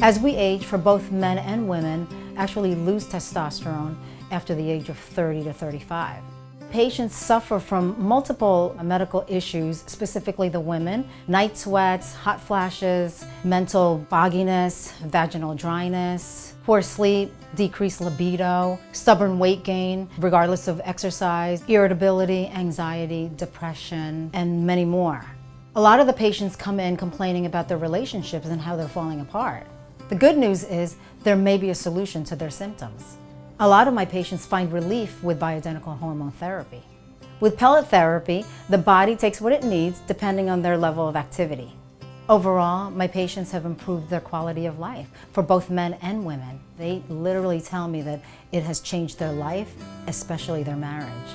As we age, for both men and women, actually lose testosterone after the age of 30 to 35. Patients suffer from multiple medical issues, specifically the women: night sweats, hot flashes, mental fogginess, vaginal dryness, poor sleep, decreased libido, stubborn weight gain regardless of exercise, irritability, anxiety, depression, and many more. A lot of the patients come in complaining about their relationships and how they're falling apart. The good news is there may be a solution to their symptoms. A lot of my patients find relief with bioidentical hormone therapy. With pellet therapy, the body takes what it needs depending on their level of activity. Overall, my patients have improved their quality of life for both men and women. They literally tell me that it has changed their life, especially their marriage.